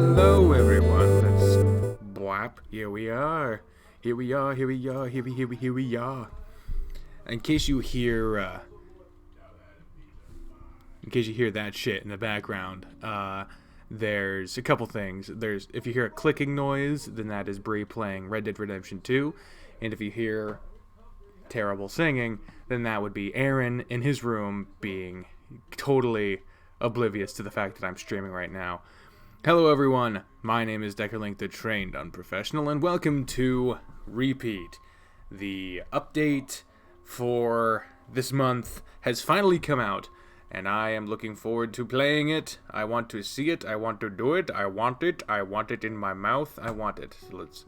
Hello everyone, let's blap. Here we are. Here we are. In case you hear that shit in the background, there's a couple things. If you hear a clicking noise, then that is Bri playing Red Dead Redemption 2, and if you hear terrible singing, then that would be Aaron in his room being totally oblivious to the fact that I'm streaming right now. Hello everyone, my name is Deckerlink the Trained Unprofessional, and welcome to Repeat. The update for this month has finally come out, and I am looking forward to playing it. I want to see it, I want to do it, I want it in my mouth, I want it. So let's,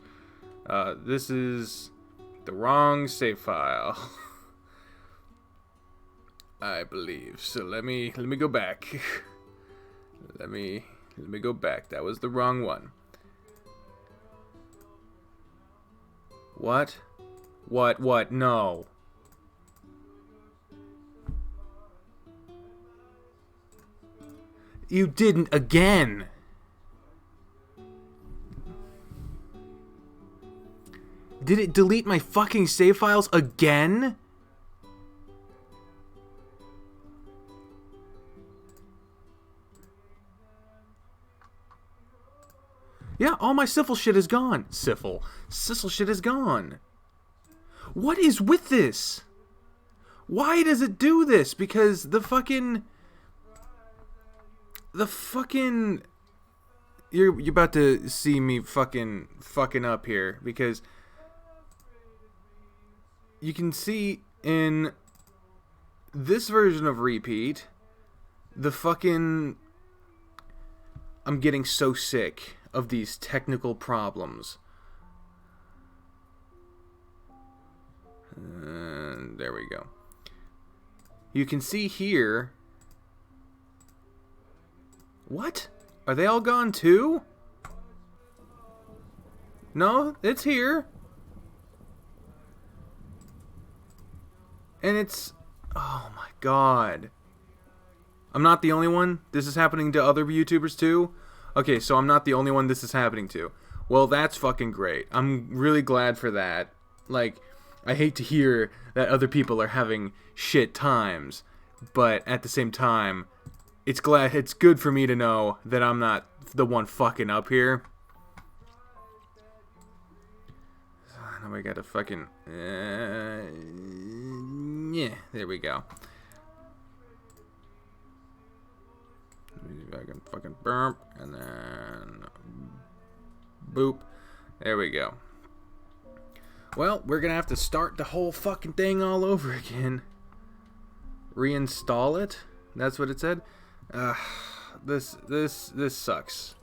this is the wrong save file. I believe. So let me go back. Let me go back. That was the wrong one. What? What? No. You didn't again. Did it delete my fucking save files again? Yeah, all my Sissel shit is gone. Sissel shit is gone. What is with this? Why does it do this? Because the fucking... You're about to see me fucking up here, because you can see in this version of Repeat, the fucking... I'm getting so sick of these technical problems. And there we go. You can see here... What? Are they all gone too? No, it's here. And it's... Oh my god. I'm not the only one? This is happening to other YouTubers too? Okay, so I'm not the only one this is happening to. Well, that's fucking great. I'm really glad for that. Like, I hate to hear that other people are having shit times, but at the same time, it's good for me to know that I'm not the one fucking up here. Now we gotta fucking... yeah, there we go. I can fucking burp, and then boop. There we go. Well, we're gonna have to start the whole fucking thing all over again. Reinstall it? That's what it said? This sucks.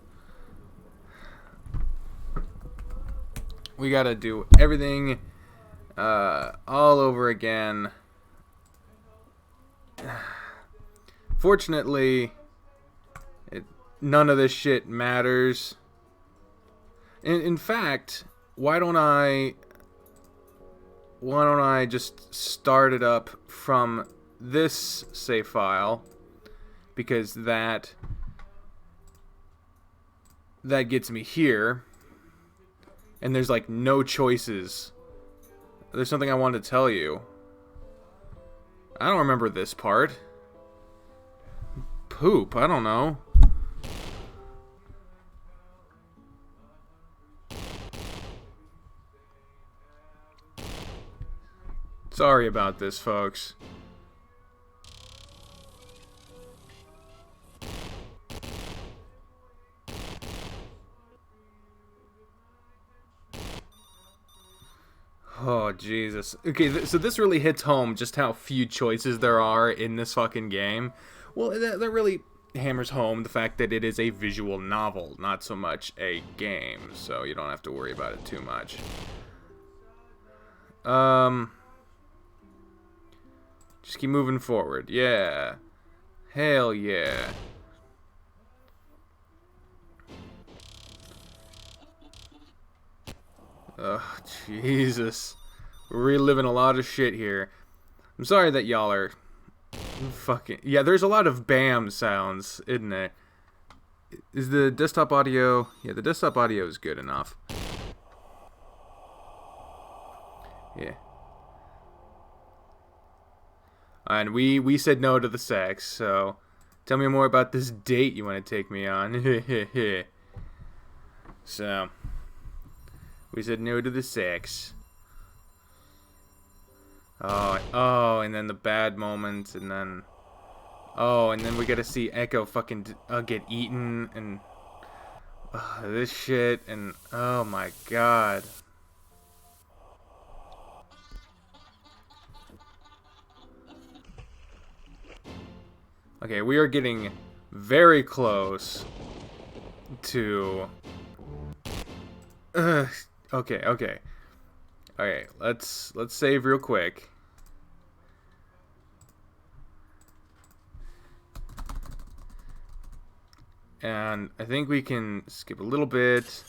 We gotta do everything all over again. Fortunately, none of this shit matters. In fact, why don't I just start it up from this save file, because that gets me here, and there's like no choices. There's something I wanted to tell you. I don't remember this part. Poop, I don't know. Sorry about this, folks. Oh, Jesus. Okay, so this really hits home just how few choices there are in this fucking game. Well, that really hammers home the fact that it is a visual novel, not so much a game, so you don't have to worry about it too much. Just keep moving forward. Yeah. Hell yeah. Ugh, Jesus. We're reliving a lot of shit here. I'm sorry that y'all are fucking... Yeah, there's a lot of BAM sounds, isn't there? Is the desktop audio... Yeah, the desktop audio is good enough. Yeah. And we said no to the sex, so... Tell me more about this date you want to take me on. So... We said no to the sex. Oh, and then the bad moments, and then... Oh, and then we gotta see Echo fucking get eaten, and... this shit, and... Oh my god. Okay, we are getting very close to... Okay. Okay, let's save real quick. And I think we can skip a little bit.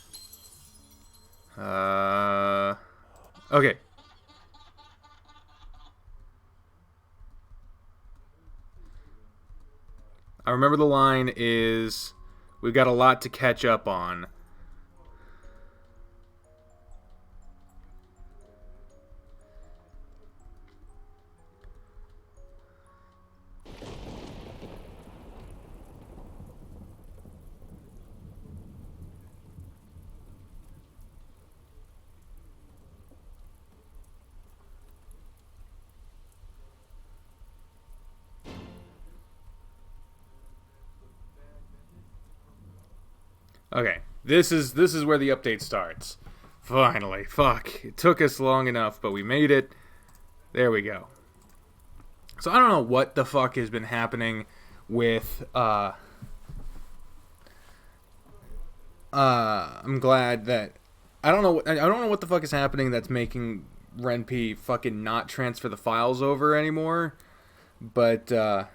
Okay. I remember the line is, we've got a lot to catch up on. Okay, this is where the update starts. Finally, fuck. It took us long enough, but we made it. There we go. So I don't know what the fuck has been happening with I'm glad that I don't know what the fuck is happening that's making RenP fucking not transfer the files over anymore. But gotta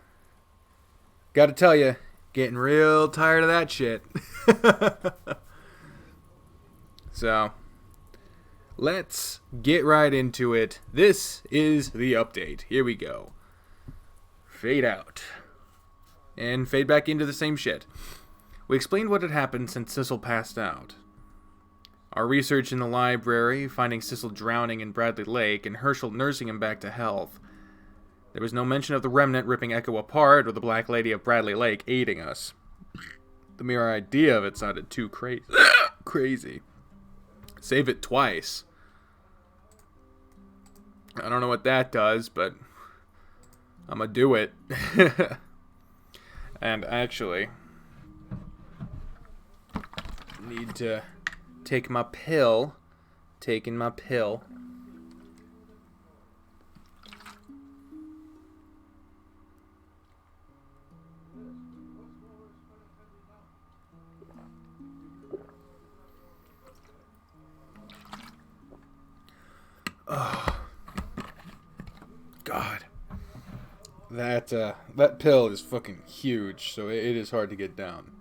tell you, getting real tired of that shit. So, let's get right into it. This is the update. Here we go. Fade out. And fade back into the same shit. We explained what had happened since Sissel passed out. Our research in the library, finding Sissel drowning in Bradley Lake, and Herschel nursing him back to health. There was no mention of the Remnant ripping Echo apart or the Black Lady of Bradley Lake aiding us. The mere idea of it sounded too crazy. Save it twice. I don't know what that does, but I'm gonna do it. And actually, need to take my pill. Taking my pill. Oh, God, that pill is fucking huge, so it is hard to get down.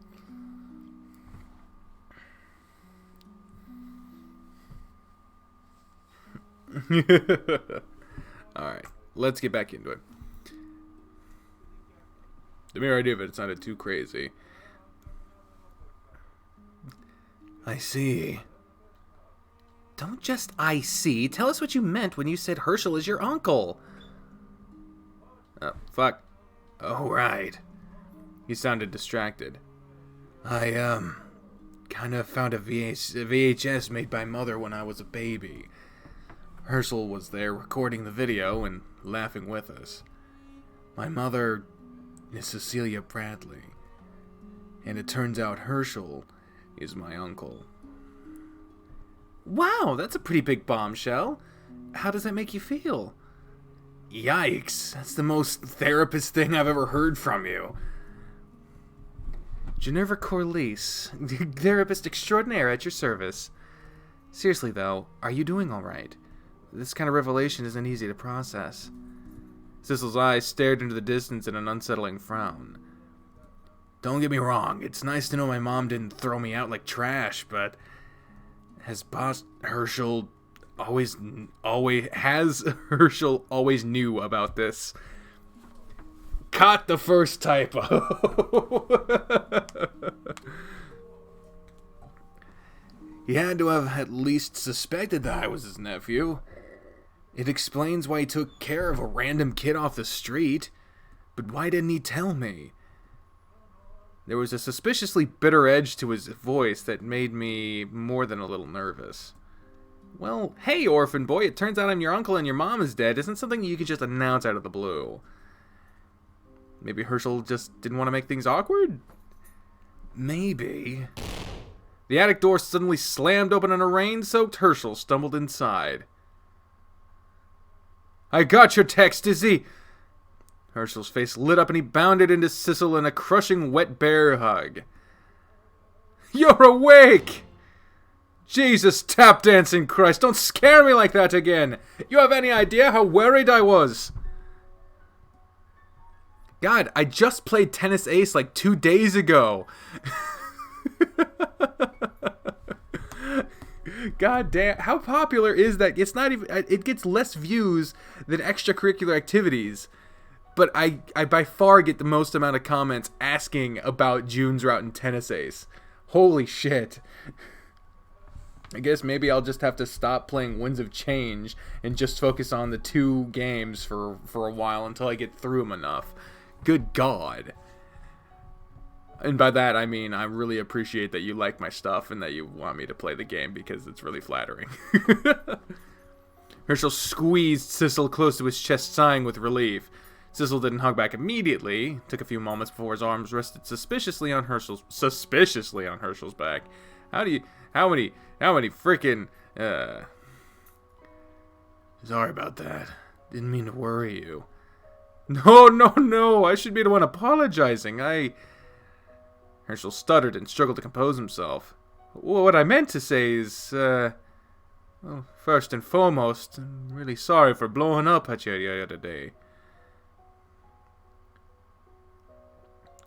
Alright, let's get back into it. The mere idea of it sounded too crazy. I see. Don't just I see. Tell us what you meant when you said Herschel is your uncle. Oh, fuck. Oh, right. He sounded distracted. I, kind of found a VHS made by Mother when I was a baby. Herschel was there recording the video and laughing with us. My mother is Cecilia Bradley. And it turns out Herschel is my uncle. Wow, that's a pretty big bombshell. How does that make you feel? Yikes, that's the most therapist thing I've ever heard from you. Geneva Corliss, therapist extraordinaire at your service. Seriously though, are you doing alright? This kind of revelation isn't easy to process. Sissel's eyes stared into the distance in an unsettling frown. Don't get me wrong, it's nice to know my mom didn't throw me out like trash, but... Has Herschel always knew about this? Caught the first typo. He had to have at least suspected that I was his nephew. It explains why he took care of a random kid off the street. But why didn't he tell me? There was a suspiciously bitter edge to his voice that made me more than a little nervous. Well, hey, orphan boy, it turns out I'm your uncle and your mom is dead. Isn't something you could just announce out of the blue. Maybe Herschel just didn't want to make things awkward? Maybe. The attic door suddenly slammed open and a rain-soaked Herschel stumbled inside. I got your text, Izzy! Herschel's face lit up and he bounded into Sissel in a crushing wet bear hug. You're awake! Jesus, tap dancing Christ, don't scare me like that again! You have any idea how worried I was? God, I just played Tennis Ace like 2 days ago. God damn, how popular is that? It's not even, it gets less views than extracurricular activities. But I by far get the most amount of comments asking about June's route in Tennis Ace. Holy shit. I guess maybe I'll just have to stop playing Winds of Change and just focus on the 2 games for a while until I get through them enough. Good God. And by that, I mean I really appreciate that you like my stuff and that you want me to play the game because it's really flattering. Herschel squeezed Sissel close to his chest, sighing with relief. Sissel didn't hug back immediately. Took a few moments before his arms rested suspiciously on Herschel's back. How many freaking, Sorry about that. Didn't mean to worry you. No, I should be the one apologizing. Herschel stuttered and struggled to compose himself. What I meant to say is, well, first and foremost, I'm really sorry for blowing up at you the other day.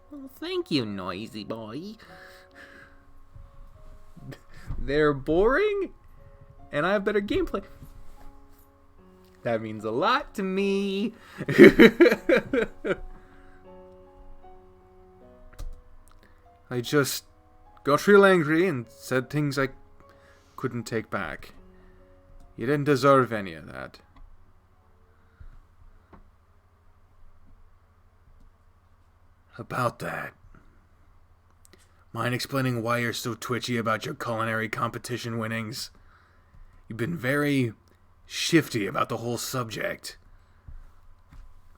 Well, thank you, noisy boy. They're boring, and I have better gameplay. That means a lot to me. I just got real angry and said things I couldn't take back. You didn't deserve any of that. About that. Mind explaining why you're so twitchy about your culinary competition winnings? You've been very shifty about the whole subject.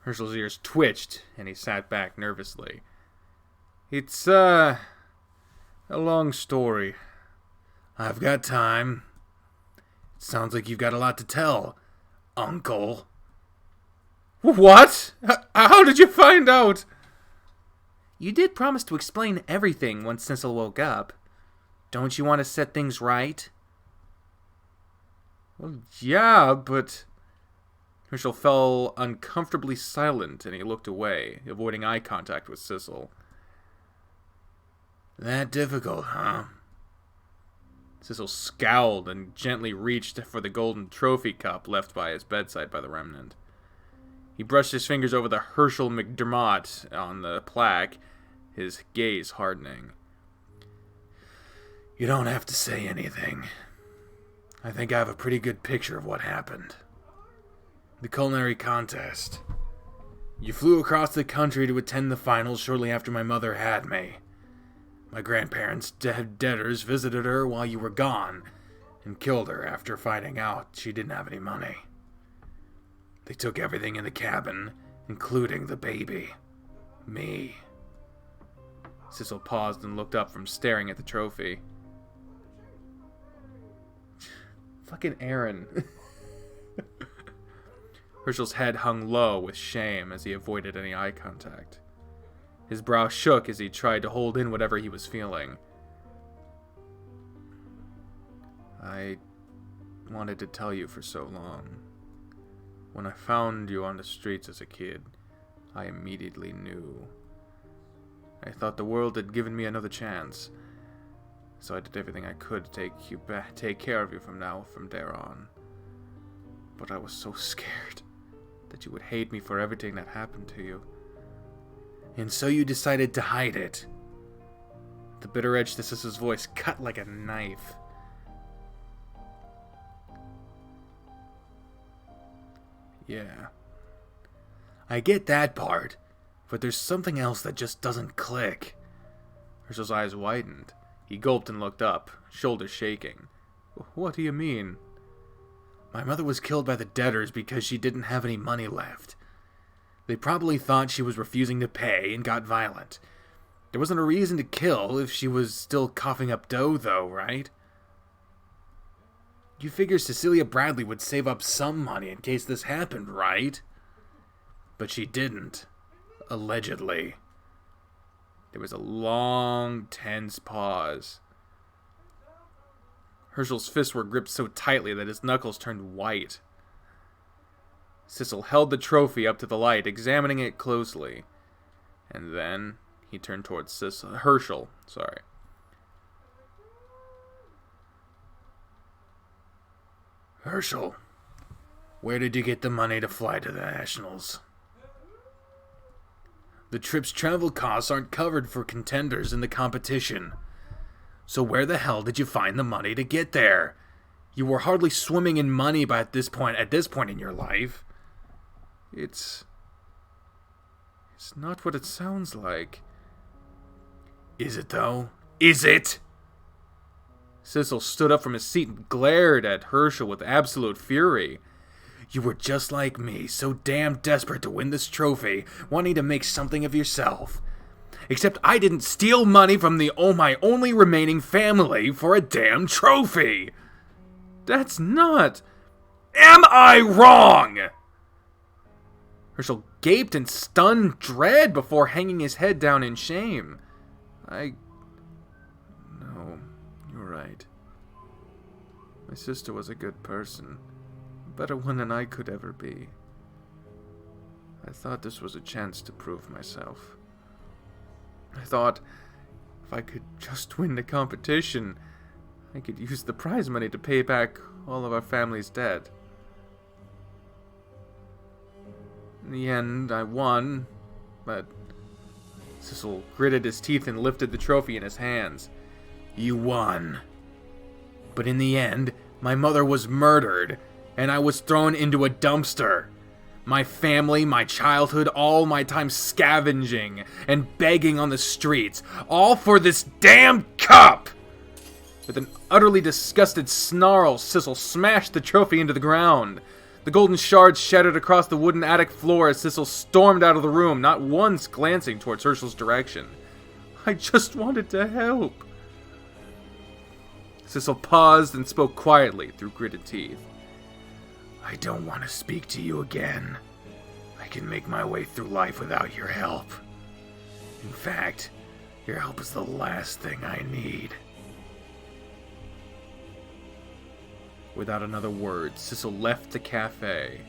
Herschel's ears twitched, and he sat back nervously. It's, a long story. I've got time. It sounds like you've got a lot to tell, Uncle. What? How did you find out? You did promise to explain everything once Sissel woke up. Don't you want to set things right? Well, yeah, but... Herschel fell uncomfortably silent, and he looked away, avoiding eye contact with Sissel. That difficult, huh? Sissel scowled and gently reached for the golden trophy cup left by his bedside by the remnant. He brushed his fingers over the Herschel McDermott on the plaque, his gaze hardening. You don't have to say anything. I think I have a pretty good picture of what happened. The culinary contest. You flew across the country to attend the finals shortly after my mother had me. My grandparents' debtors visited her while you were gone and killed her after finding out she didn't have any money. They took everything in the cabin, including the baby. Me. Sissel paused and looked up from staring at the trophy. Fucking Aaron. Herschel's head hung low with shame as he avoided any eye contact. His brow shook as he tried to hold in whatever he was feeling. I wanted to tell you for so long. When I found you on the streets as a kid, I immediately knew. I thought the world had given me another chance, so I did everything I could to take care of you from there on. But I was so scared that you would hate me for everything that happened to you. And so you decided to hide it. The bitter edge to Sissel's voice cut like a knife. Yeah. I get that part, but there's something else that just doesn't click. Herschel's eyes widened. He gulped and looked up, shoulders shaking. What do you mean? My mother was killed by the debtors because she didn't have any money left. They probably thought she was refusing to pay and got violent. There wasn't a reason to kill if she was still coughing up dough, though, right? You figure Cecilia Bradley would save up some money in case this happened, right? But she didn't. Allegedly. There was a long, tense pause. Herschel's fists were gripped so tightly that his knuckles turned white. Sissel held the trophy up to the light, examining it closely. And then he turned towards Herschel. Herschel, where did you get the money to fly to the Nationals? The trip's travel costs aren't covered for contenders in the competition. So where the hell did you find the money to get there? You were hardly swimming in money at this point in your life. It's not what it sounds like. Is it, though? Is it? Sissel stood up from his seat and glared at Herschel with absolute fury. You were just like me, so damn desperate to win this trophy, wanting to make something of yourself. Except I didn't steal money from my only remaining family for a damn trophy. That's not... Am I wrong? Herschel gaped in stunned dread before hanging his head down in shame. No, you're right. My sister was a good person. A better one than I could ever be. I thought this was a chance to prove myself. I thought if I could just win the competition, I could use the prize money to pay back all of our family's debt. In the end, I won, but Sissel gritted his teeth and lifted the trophy in his hands. You won. But in the end, my mother was murdered, and I was thrown into a dumpster. My family, my childhood, all my time scavenging and begging on the streets, all for this damn cup! With an utterly disgusted snarl, Sissel smashed the trophy into the ground. The golden shards shattered across the wooden attic floor as Sissel stormed out of the room, not once glancing towards Herschel's direction. I just wanted to help. Sissel paused and spoke quietly through gritted teeth. I don't want to speak to you again. I can make my way through life without your help. In fact, your help is the last thing I need. Without another word, Sissel left the cafe.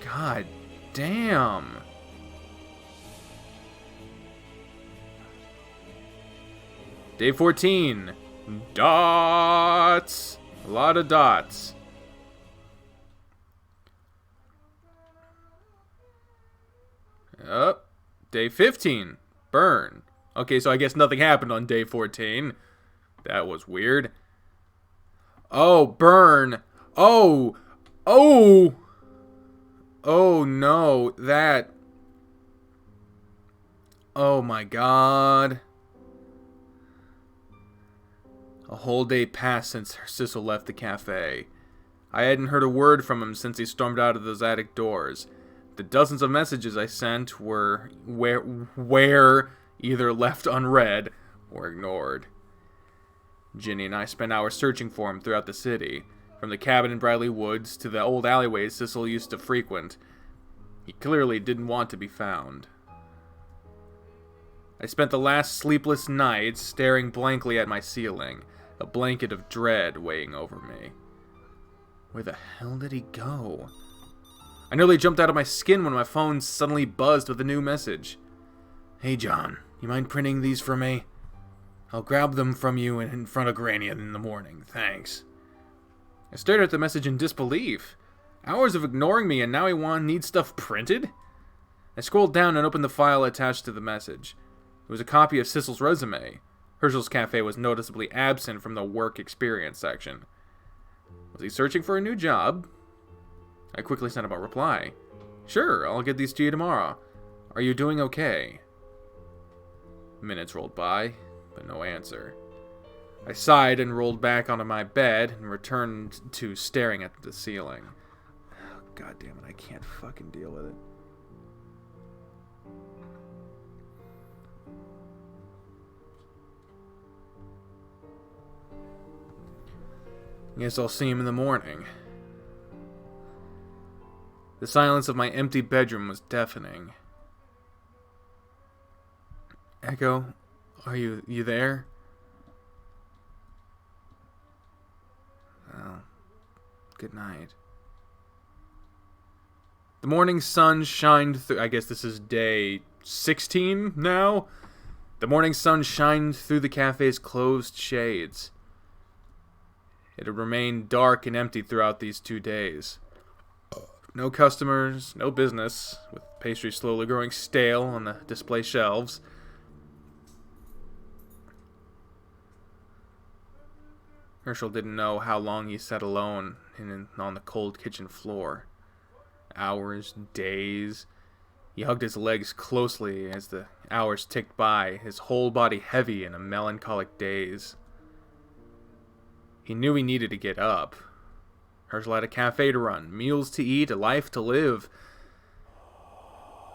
God damn. Day 14. Dots. A lot of dots. Up. Day 15. Burn. Okay, so I guess nothing happened on day 14. That was weird. Oh, burn. Oh. Oh. Oh, no. That. Oh, my God. A whole day passed since Sissel left the cafe. I hadn't heard a word from him since he stormed out of those attic doors. The dozens of messages I sent were where either left unread or ignored. Ginny and I spent hours searching for him throughout the city, from the cabin in Bradley Woods to the old alleyways Sissel used to frequent. He clearly didn't want to be found. I spent the last sleepless nights staring blankly at my ceiling, a blanket of dread weighing over me. Where the hell did he go? I nearly jumped out of my skin when my phone suddenly buzzed with a new message. Hey John, you mind printing these for me? I'll grab them from you in front of Granny in the morning, thanks. I stared at the message in disbelief. Hours of ignoring me and now he needs stuff printed? I scrolled down and opened the file attached to the message. It was a copy of Sissel's resume. Herschel's cafe was noticeably absent from the work experience section. Was he searching for a new job? I quickly sent him a reply. Sure, I'll get these to you tomorrow. Are you doing okay? Minutes rolled by, but no answer. I sighed and rolled back onto my bed and returned to staring at the ceiling. God damn it, I can't fucking deal with it. Guess I'll see him in the morning. The silence of my empty bedroom was deafening. Echo, are you there? Well, good night. The morning sun shined through. I guess this is day 16 now? The morning sun shined through the cafe's closed shades. It had remained dark and empty throughout these 2 days. No customers, no business, with pastry slowly growing stale on the display shelves. Herschel didn't know how long he sat alone on the cold kitchen floor. Hours, days. He hugged his legs closely as the hours ticked by, his whole body heavy in a melancholic daze. He knew he needed to get up. Herschel had a cafe to run, meals to eat, a life to live.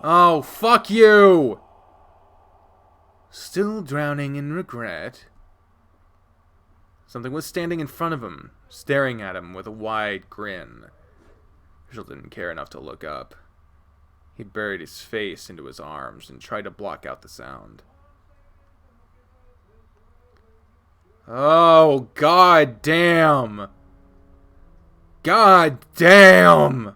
Oh, fuck you! Still drowning in regret. Something was standing in front of him, staring at him with a wide grin. Herschel didn't care enough to look up. He buried his face into his arms and tried to block out the sound. Oh, god damn! God damn!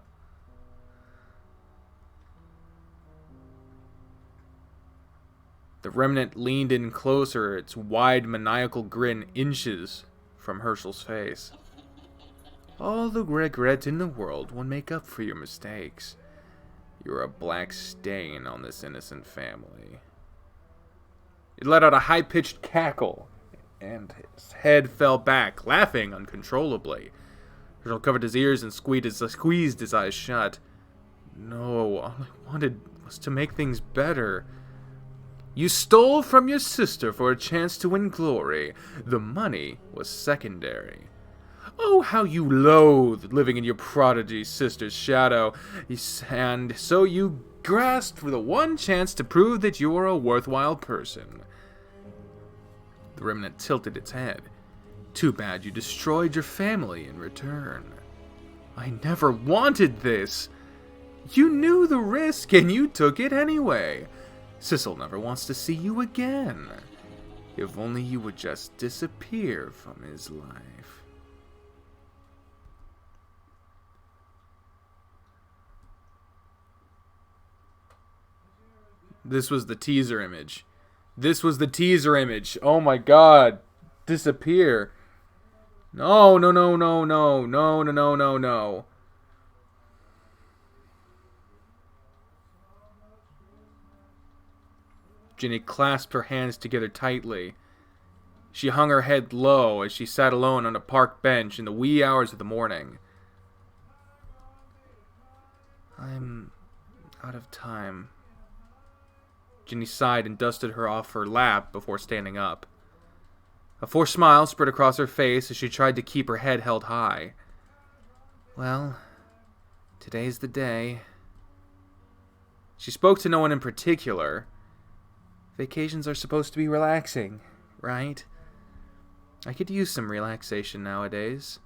The remnant leaned in closer, its wide maniacal grin inches from Herschel's face. All the regret in the world will make up for your mistakes. You're a black stain on this innocent family. It let out a high-pitched cackle, and his head fell back, laughing uncontrollably. Herschel covered his ears and squeezed his eyes shut. No, all I wanted was to make things better. You stole from your sister for a chance to win glory. The money was secondary. Oh, how you loathed living in your prodigy sister's shadow. And so you grasped for the one chance to prove that you are a worthwhile person. The remnant tilted its head. Too bad you destroyed your family in return. I never wanted this. You knew the risk and you took it anyway. Sissel never wants to see you again. If only you would just disappear from his life. This was the teaser image. This was the teaser image. Oh my god. Disappear. No, no, no, no, no, no, no, no, no, no. Ginny clasped her hands together tightly. She hung her head low as she sat alone on a park bench in the wee hours of the morning. I'm out of time. Ginny sighed and dusted her off her lap before standing up. A forced smile spread across her face as she tried to keep her head held high. Well, today's the day. She spoke to no one in particular. Vacations are supposed to be relaxing, right? I could use some relaxation nowadays.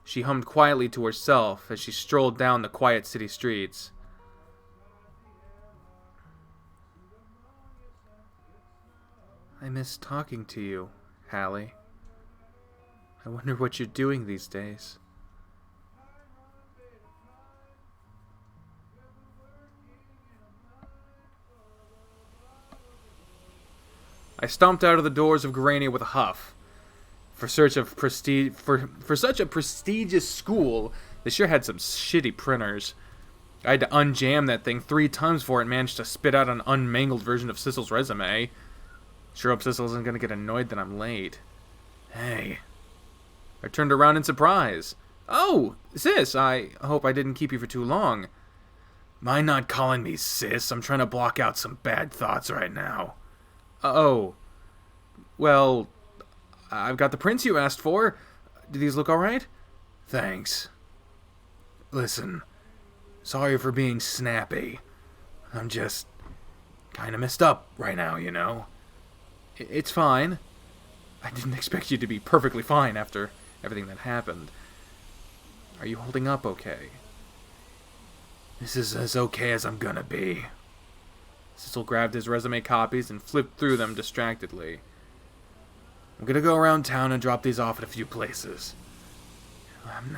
She hummed quietly to herself as she strolled down the quiet city streets. I miss talking to you, Hallie. I wonder what you're doing these days. I stomped out of the doors of Garania with a huff. For such a prestigious school, they sure had some shitty printers. I had to unjam that thing 3 times before it managed to spit out an unmangled version of Sissel's resume. Sure hope Sissel isn't going to get annoyed that I'm late. Hey. I turned around in surprise. "Oh, sis, I hope I didn't keep you for too long." "Mind not calling me sis? I'm trying to block out some bad thoughts right now." "Oh, well, I've got the prints you asked for. Do these look alright?" "Thanks. Listen, sorry for being snappy. I'm just kind of messed up right now, you know." "It's fine. I didn't expect you to be perfectly fine after everything that happened. Are you holding up okay?" "This is as okay as I'm gonna be." Sissel grabbed his resume copies and flipped through them distractedly. "I'm gonna go around town and drop these off at a few places.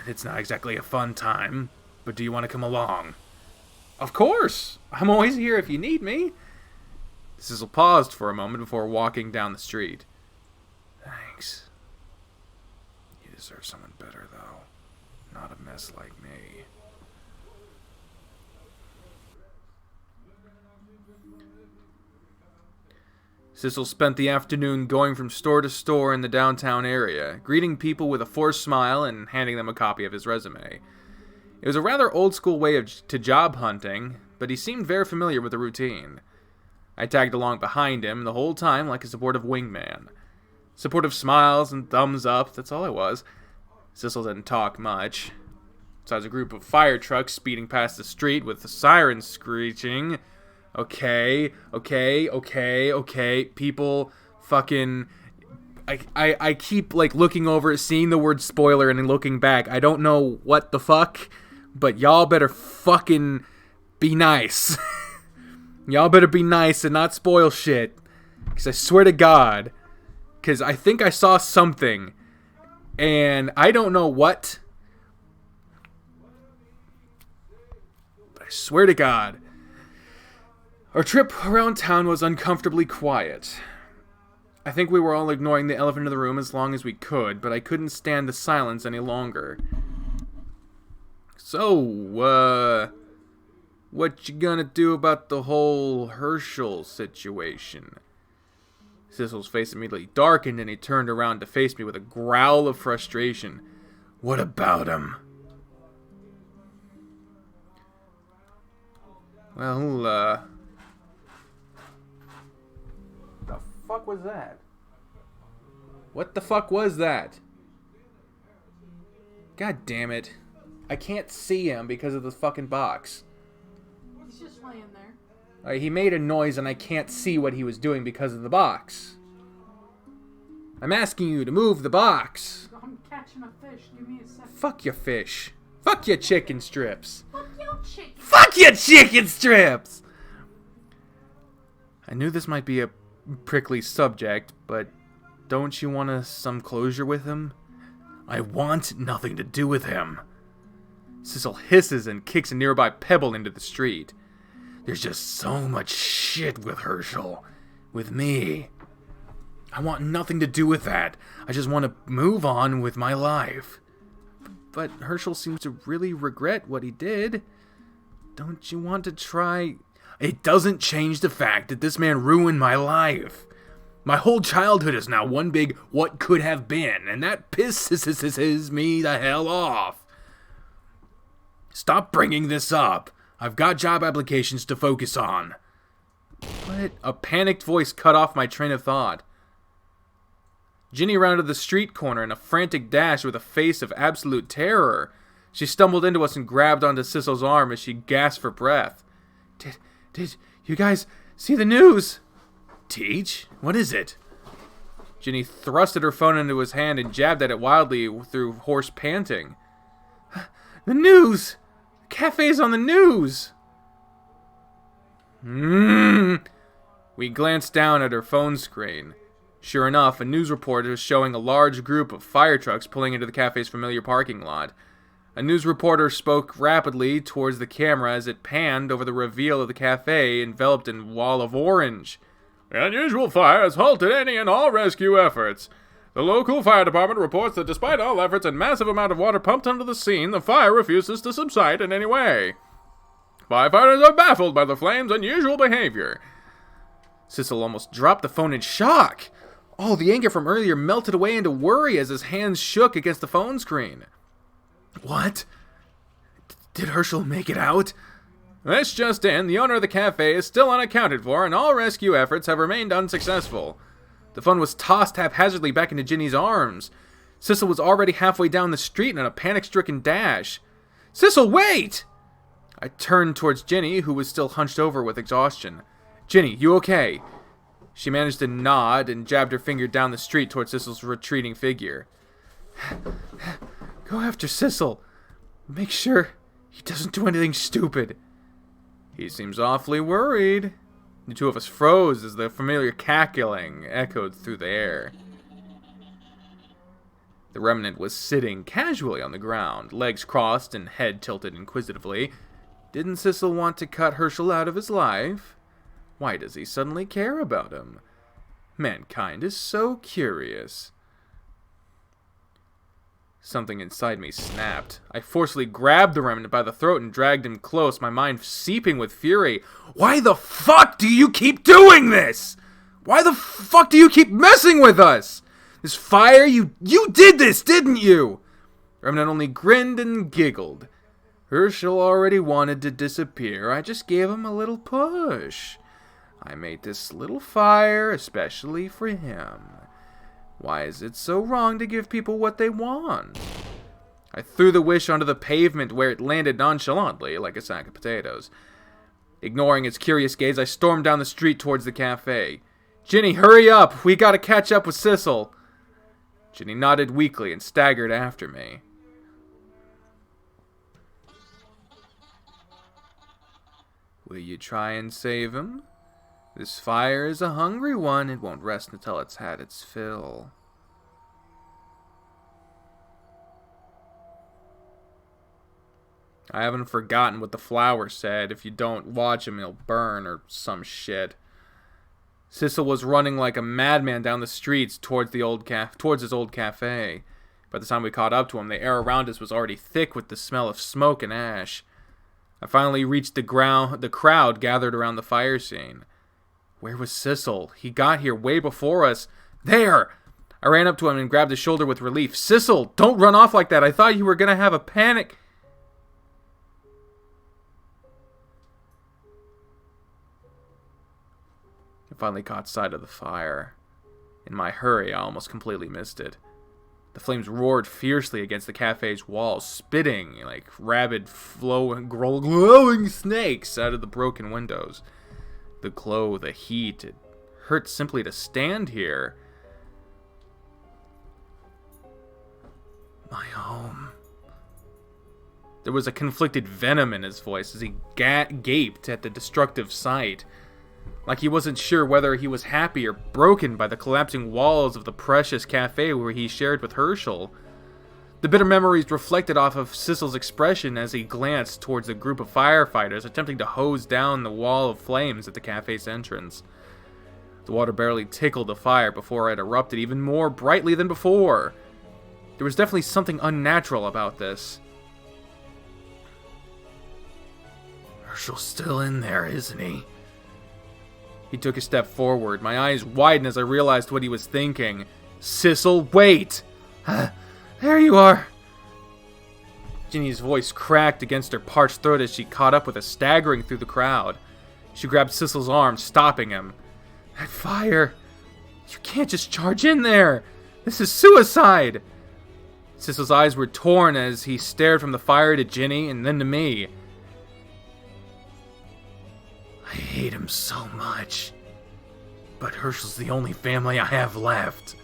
It's not exactly a fun time, but do you want to come along?" "Of course! I'm always here if you need me." Sissel paused for a moment before walking down the street. "Thanks. You deserve someone better, though. Not a mess like me." Sissel spent the afternoon going from store to store in the downtown area, greeting people with a forced smile and handing them a copy of his resume. It was a rather old-school way to job hunting, but he seemed very familiar with the routine. I tagged along behind him the whole time like a supportive wingman. Supportive smiles and thumbs up, that's all I was. Sissel didn't talk much. Besides a group of fire trucks speeding past the street with the sirens screeching. Okay. People fucking... I keep, like, looking over, seeing the word spoiler and then looking back. I don't know what the fuck, but y'all better fucking be nice. Y'all better be nice and not spoil shit. Because I swear to God, because I think I saw something, and I don't know what, but I swear to God, our trip around town was uncomfortably quiet. I think we were all ignoring the elephant in the room as long as we could, but I couldn't stand the silence any longer. "So, what you gonna do about the whole Herschel situation?" Sissel's face immediately darkened and he turned around to face me with a growl of frustration. "What about him?" "Well, the fuck was that? What the fuck was that? God damn it. I can't see him because of the fucking box." He's just laying there. He made a noise and I can't see what he was doing because of the box. I'm asking you to move the box. I'm catching a fish. Give me a second. Fuck your fish. Fuck your chicken strips. Fuck your chicken. Fuck your chicken strips! I knew this might be a prickly subject, but don't you want some closure with him? I want nothing to do with him. Sissel hisses and kicks a nearby pebble into the street. There's just so much shit with Herschel. With me. I want nothing to do with that. I just want to move on with my life. But Herschel seems to really regret what he did. Don't you want to try... It doesn't change the fact that this man ruined my life. My whole childhood is now one big what could have been, and that pisses me the hell off. Stop bringing this up. I've got job applications to focus on. But a panicked voice cut off my train of thought. Ginny rounded the street corner in a frantic dash with a face of absolute terror. She stumbled into us and grabbed onto Sissel's arm as she gasped for breath. Did you guys see the news? Teach? What is it? Ginny thrusted her phone into his hand and jabbed at it wildly through hoarse panting. The news! The cafe's on the news! We glanced down at her phone screen. Sure enough, a news report was showing a large group of fire trucks pulling into the cafe's familiar parking lot. A news reporter spoke rapidly towards the camera as it panned over the reveal of the cafe enveloped in a wall of orange. The unusual fire has halted any and all rescue efforts. The local fire department reports that despite all efforts and massive amount of water pumped onto the scene, the fire refuses to subside in any way. Firefighters are baffled by the flames' unusual behavior. Sissel almost dropped the phone in shock. All the anger from earlier melted away into worry as his hands shook against the phone screen. What? Did Herschel make it out? This just in, the owner of the cafe is still unaccounted for, and all rescue efforts have remained unsuccessful. The phone was tossed haphazardly back into Ginny's arms. Sissel was already halfway down the street in a panic-stricken dash. Sissel, wait! I turned towards Ginny, who was still hunched over with exhaustion. Ginny, you okay? She managed to nod and jabbed her finger down the street towards Sissel's retreating figure. Go after Sissel. Make sure he doesn't do anything stupid. He seems awfully worried. The two of us froze as the familiar cackling echoed through the air. The remnant was sitting casually on the ground, legs crossed and head tilted inquisitively. Didn't Sissel want to cut Herschel out of his life? Why does he suddenly care about him? Mankind is so curious. Something inside me snapped. I forcefully grabbed the remnant by the throat and dragged him close, my mind seeping with fury. Why the fuck do you keep doing this? Why the fuck do you keep messing with us? This fire, you did this, didn't you? Remnant only grinned and giggled. Herschel already wanted to disappear. I just gave him a little push. I made this little fire especially for him. Why is it so wrong to give people what they want? I threw the wish onto the pavement where it landed nonchalantly like a sack of potatoes. Ignoring its curious gaze, I stormed down the street towards the cafe. Ginny, hurry up! We gotta catch up with Sissel! Ginny nodded weakly and staggered after me. Will you try and save him? This fire is a hungry one. It won't rest until it's had its fill. I haven't forgotten what the flower said. If you don't watch him, he'll burn or some shit. Sissel was running like a madman down the streets towards his old cafe. By the time we caught up to him, the air around us was already thick with the smell of smoke and ash. I finally reached the crowd gathered around the fire scene. Where was Sissel? He got here way before us. There! I ran up to him and grabbed his shoulder with relief. Sissel, don't run off like that. I thought you were going to have a panic. I finally caught sight of the fire. In my hurry, I almost completely missed it. The flames roared fiercely against the cafe's walls, spitting like rabid, glowing snakes out of the broken windows. The glow, the heat, it hurt simply to stand here. My home. There was a conflicted venom in his voice as he gaped at the destructive sight. Like he wasn't sure whether he was happy or broken by the collapsing walls of the precious cafe where he shared with Herschel. The bitter memories reflected off of Sissel's expression as he glanced towards a group of firefighters attempting to hose down the wall of flames at the cafe's entrance. The water barely tickled the fire before it erupted even more brightly than before. There was definitely something unnatural about this. Herschel's still in there, isn't he? He took a step forward. My eyes widened as I realized what he was thinking. Sissel, wait! There you are! Ginny's voice cracked against her parched throat as she caught up with us, staggering through the crowd. She grabbed Sissel's arm, stopping him. That fire! You can't just charge in there! This is suicide! Sissel's eyes were torn as he stared from the fire to Ginny and then to me. I hate him so much. But Herschel's the only family I have left.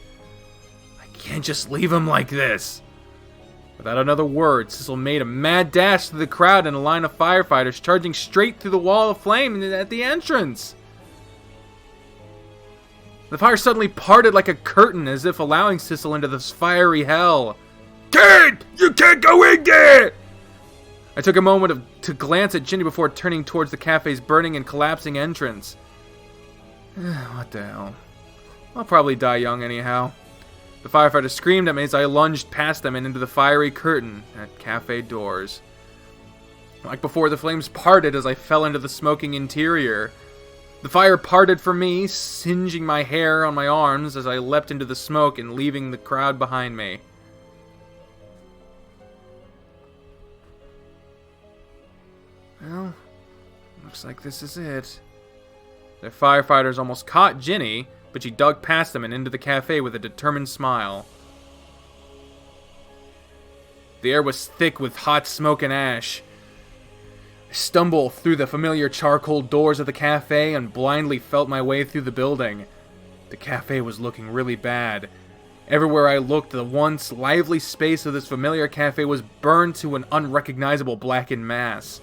Can't just leave him like this. Without another word, Sissel made a mad dash through the crowd in a line of firefighters, charging straight through the wall of flame at the entrance. The fire suddenly parted like a curtain, as if allowing Sissel into this fiery hell. Kid! You can't go in there! I took a moment to glance at Ginny before turning towards the cafe's burning and collapsing entrance. What the hell? I'll probably die young anyhow. The firefighter screamed at me as I lunged past them and into the fiery curtain at cafe doors. Like before, the flames parted as I fell into the smoking interior. The fire parted from me, singeing my hair on my arms as I leapt into the smoke and leaving the crowd behind me. Well, looks like this is it. The firefighters almost caught Ginny, but she dug past them and into the cafe with a determined smile. The air was thick with hot smoke and ash. I stumbled through the familiar charcoal doors of the cafe and blindly felt my way through the building. The cafe was looking really bad. Everywhere I looked, the once lively space of this familiar cafe was burned to an unrecognizable blackened mass.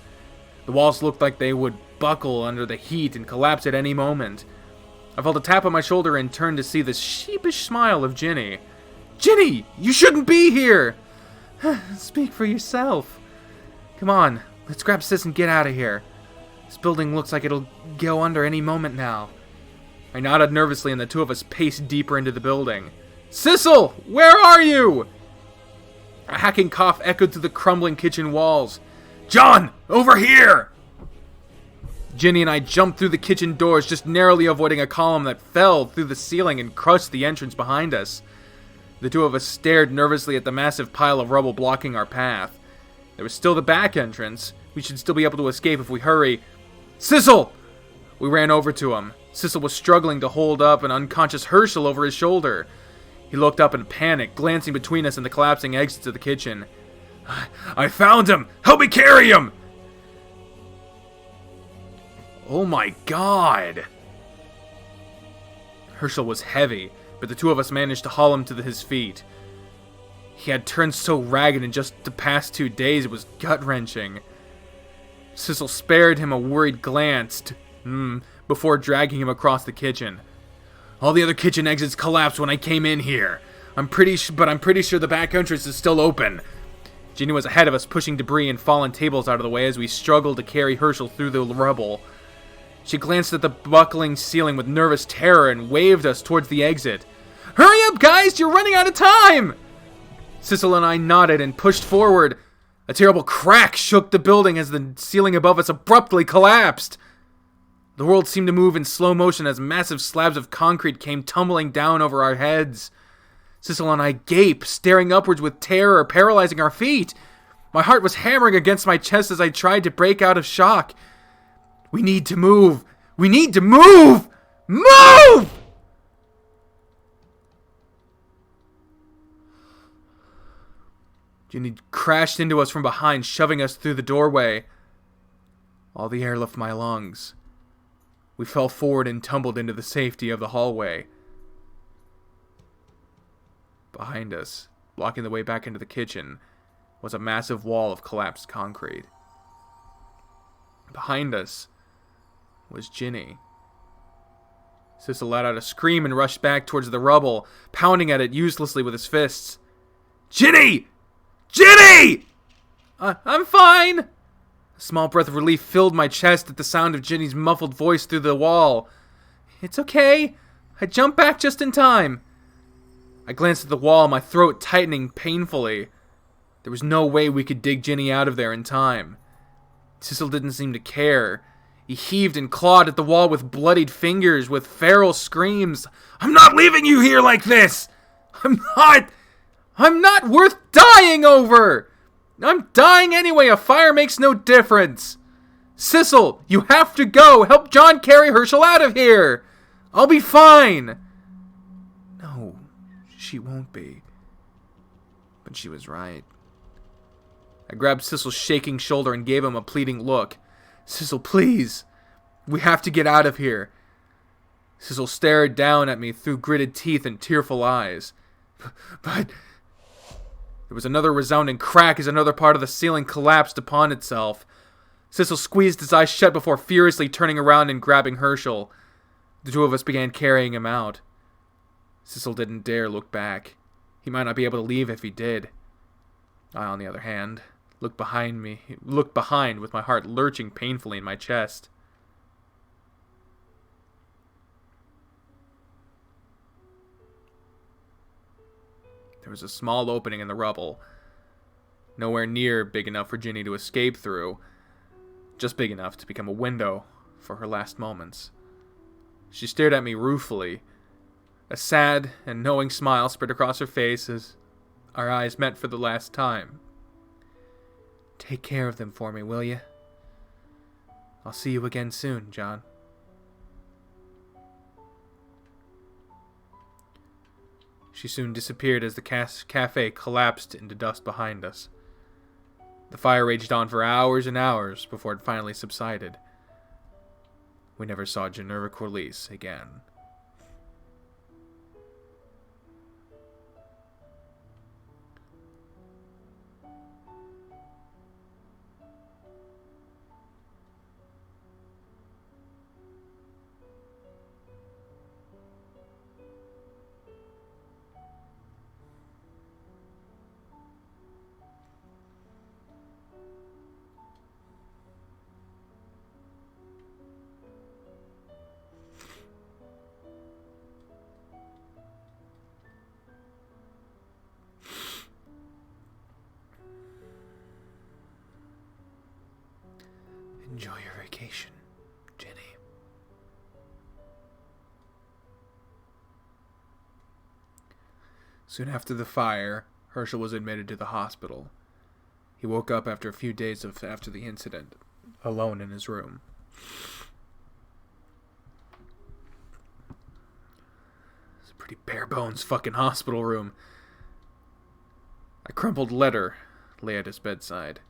The walls looked like they would buckle under the heat and collapse at any moment. I felt a tap on my shoulder and turned to see the sheepish smile of Ginny. "Ginny, you shouldn't be here!" "Speak for yourself. Come on, let's grab Sis and get out of here. This building looks like it'll go under any moment now." I nodded nervously and the two of us paced deeper into the building. "Sissel, where are you?" A hacking cough echoed through the crumbling kitchen walls. "John, over here!" Ginny and I jumped through the kitchen doors, just narrowly avoiding a column that fell through the ceiling and crushed the entrance behind us. The two of us stared nervously at the massive pile of rubble blocking our path. There was still the back entrance. We should still be able to escape if we hurry. "Sissel!" We ran over to him. Sissel was struggling to hold up an unconscious Herschel over his shoulder. He looked up in panic, glancing between us and the collapsing exits of the kitchen. "I found him! Help me carry him!" Oh my god! Herschel was heavy, but the two of us managed to haul him to his feet. He had turned so ragged in just the past 2 days it was gut-wrenching. Sissel spared him a worried glance before dragging him across the kitchen. "All the other kitchen exits collapsed when I came in here. I'm pretty sure the back entrance is still open." Ginny was ahead of us, pushing debris and fallen tables out of the way as we struggled to carry Herschel through the rubble. She glanced at the buckling ceiling with nervous terror and waved us towards the exit. "Hurry up, guys! You're running out of time!" Sissel and I nodded and pushed forward. A terrible crack shook the building as the ceiling above us abruptly collapsed. The world seemed to move in slow motion as massive slabs of concrete came tumbling down over our heads. Sissel and I gaped, staring upwards with terror paralyzing our feet. My heart was hammering against my chest as I tried to break out of shock. "We need to move! We need to move! Move!" Ginny crashed into us from behind, shoving us through the doorway. All the air left my lungs. We fell forward and tumbled into the safety of the hallway. Behind us, blocking the way back into the kitchen, was a massive wall of collapsed concrete. Behind us was Ginny. Sissel let out a scream and rushed back towards the rubble, pounding at it uselessly with his fists. "Ginny! Ginny!" I'm fine!" A small breath of relief filled my chest at the sound of Ginny's muffled voice through the wall. "It's okay. I jumped back just in time." I glanced at the wall, my throat tightening painfully. There was no way we could dig Ginny out of there in time. Sissel didn't seem to care. He heaved and clawed at the wall with bloodied fingers, with feral screams. "I'm not leaving you here like this! I'm not worth dying over! I'm dying anyway, a fire makes no difference! Sissel, you have to go! Help John carry Herschel out of here! I'll be fine!" No, she won't be. But she was right. I grabbed Sissel's shaking shoulder and gave him a pleading look. "Sissel, please! We have to get out of here!" Sissel stared down at me through gritted teeth and tearful eyes. But there was another resounding crack as another part of the ceiling collapsed upon itself. Sissel squeezed his eyes shut before furiously turning around and grabbing Herschel. The two of us began carrying him out. Sissel didn't dare look back. He might not be able to leave if he did. I, on the other hand, looked behind with my heart lurching painfully in my chest. There was a small opening in the rubble, nowhere near big enough for Ginny to escape through, just big enough to become a window for her last moments. She stared at me ruefully. A sad and knowing smile spread across her face as our eyes met for the last time. Take care of them for me, will you? I'll see you again soon, John. She soon disappeared as the cafe collapsed into dust behind us. The fire raged on for hours and hours before it finally subsided. We never saw Geneva Corliss again. Enjoy your vacation, Jenny. Soon after the fire, Herschel was admitted to the hospital. He woke up after a few days after the incident, alone in his room. It's a pretty bare-bones fucking hospital room. A crumpled letter lay at his bedside.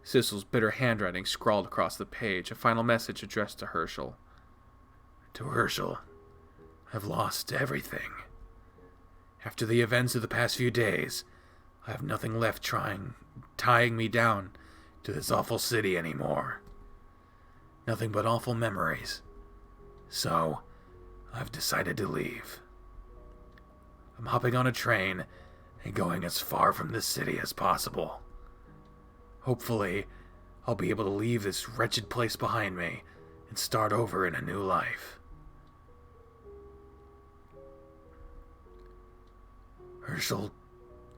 Sissel's bitter handwriting scrawled across the page, a final message addressed to Herschel. To Herschel, I've lost everything. After the events of the past few days, I have nothing left tying me down to this awful city anymore. Nothing but awful memories. So, I've decided to leave. I'm hopping on a train and going as far from this city as possible. Hopefully, I'll be able to leave this wretched place behind me and start over in a new life. Herschel,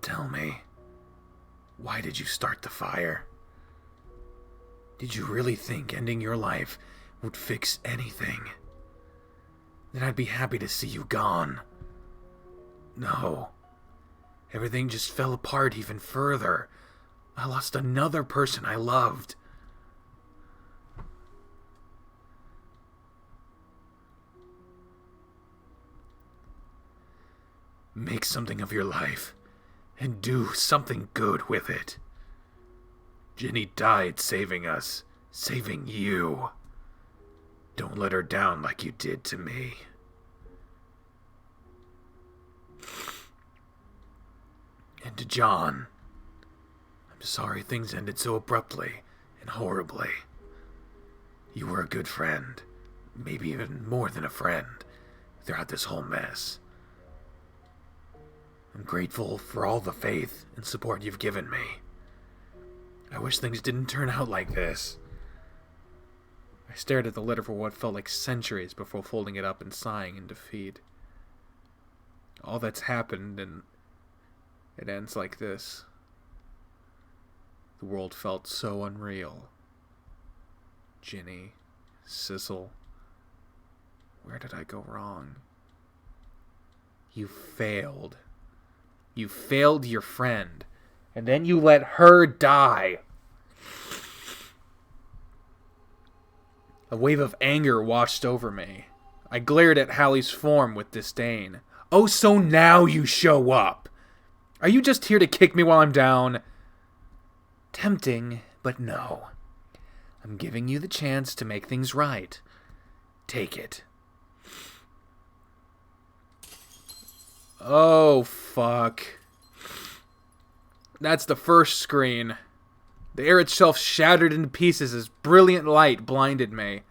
tell me, why did you start the fire? Did you really think ending your life would fix anything? Then I'd be happy to see you gone. No. Everything just fell apart even further. I lost another person I loved. Make something of your life, and do something good with it. Jenny died saving us, saving you. Don't let her down like you did to me. And to John, I'm sorry things ended so abruptly and horribly. You were a good friend, maybe even more than a friend, throughout this whole mess. I'm grateful for all the faith and support you've given me. I wish things didn't turn out like this. I stared at the letter for what felt like centuries before folding it up and sighing in defeat. All that's happened, and it ends like this. The world felt so unreal. Ginny, Sissel, where did I go wrong? You failed. You failed your friend, and then you let her die. A wave of anger washed over me. I glared at Hallie's form with disdain. Oh, so now you show up. Are you just here to kick me while I'm down? Tempting, but no. I'm giving you the chance to make things right. Take it. Oh, fuck. That's the first screen. The air itself shattered into pieces as brilliant light blinded me.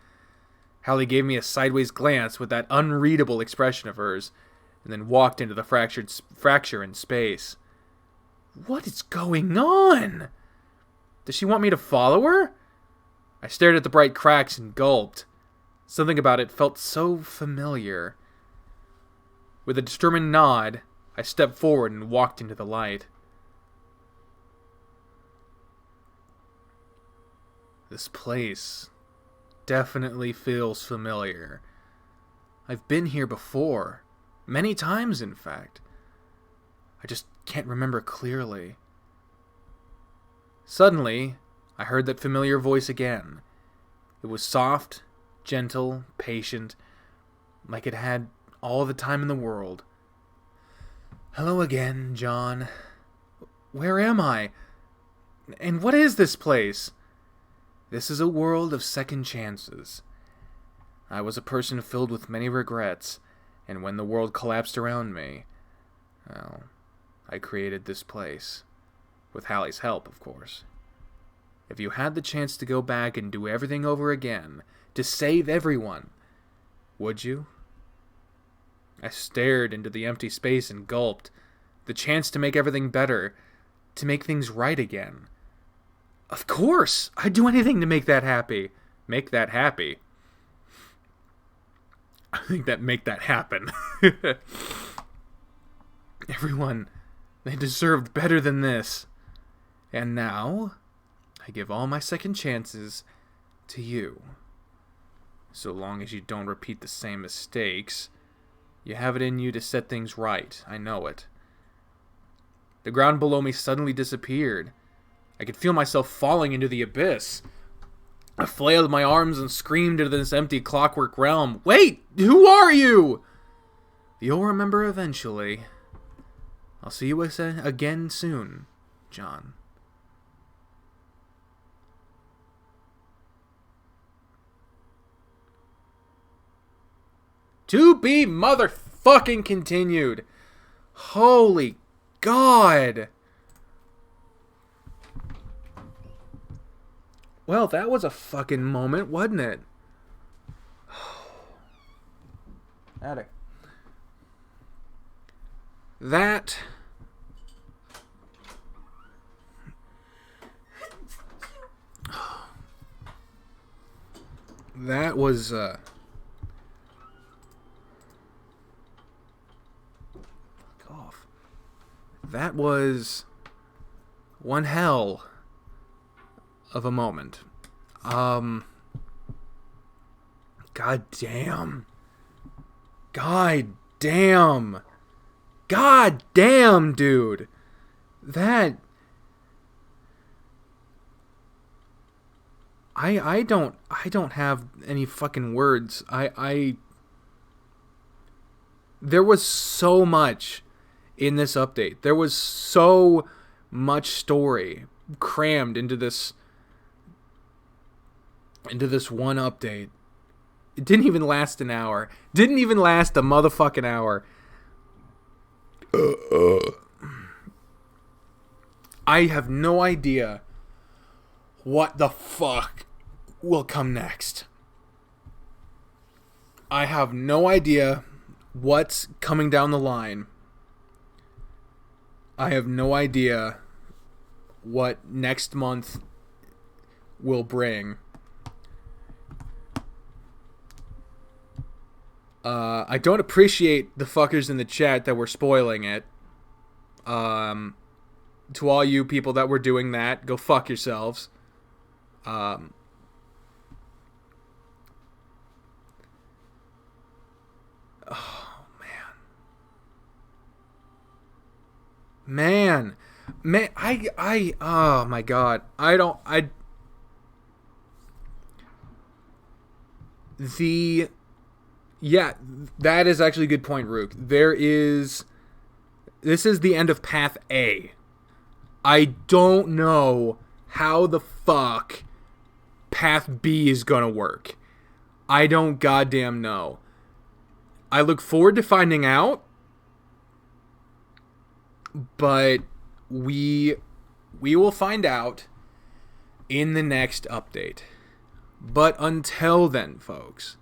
Hallie gave me a sideways glance with that unreadable expression of hers, and then walked into the fracture in space. What is going on? Does she want me to follow her? I stared at the bright cracks and gulped. Something about it felt so familiar. With a determined nod, I stepped forward and walked into the light. This place definitely feels familiar. I've been here before. Many times, in fact. I just can't remember clearly. Suddenly, I heard that familiar voice again. It was soft, gentle, patient, like it had all the time in the world. Hello again, John. Where am I? And what is this place? This is a world of second chances. I was a person filled with many regrets, and when the world collapsed around me, well, I created this place. With Hallie's help, of course. If you had the chance to go back and do everything over again, to save everyone, would you? I stared into the empty space and gulped. The chance to make everything better, to make things right again. Of course! I'd do anything to make that happy. Make that happy. I think that make that happen. Everyone, they deserved better than this. And now, I give all my second chances to you. So long as you don't repeat the same mistakes, you have it in you to set things right. I know it. The ground below me suddenly disappeared. I could feel myself falling into the abyss. I flailed my arms and screamed into this empty clockwork realm. Wait! Who are you? You'll remember eventually. I'll see you again soon, John. To be motherfucking continued. Holy God. Well, that was a fucking moment, wasn't it? That was cough. That was one hell of a moment. God damn. God damn. God damn, dude. That... I don't have any fucking words. There was so much in this update. There was so much story crammed into this one update. It didn't even last an hour. Didn't even last a motherfucking hour. I have no idea what the fuck will come next. I have no idea what's coming down the line. I have no idea what next month will bring. I don't appreciate the fuckers in the chat that were spoiling it. To all you people that were doing that, go fuck yourselves. Oh, man, oh my God, yeah, that is actually a good point, Rook. This is the end of Path A. I don't know how the fuck Path B is gonna work. I don't goddamn know. I look forward to finding out, but we will find out in the next update. But until then, folks,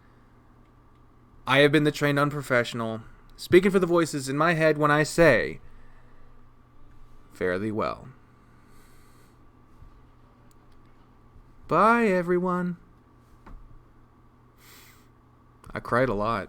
I have been the trained unprofessional, speaking for the voices in my head when I say, fare thee well. Bye, everyone. I cried a lot.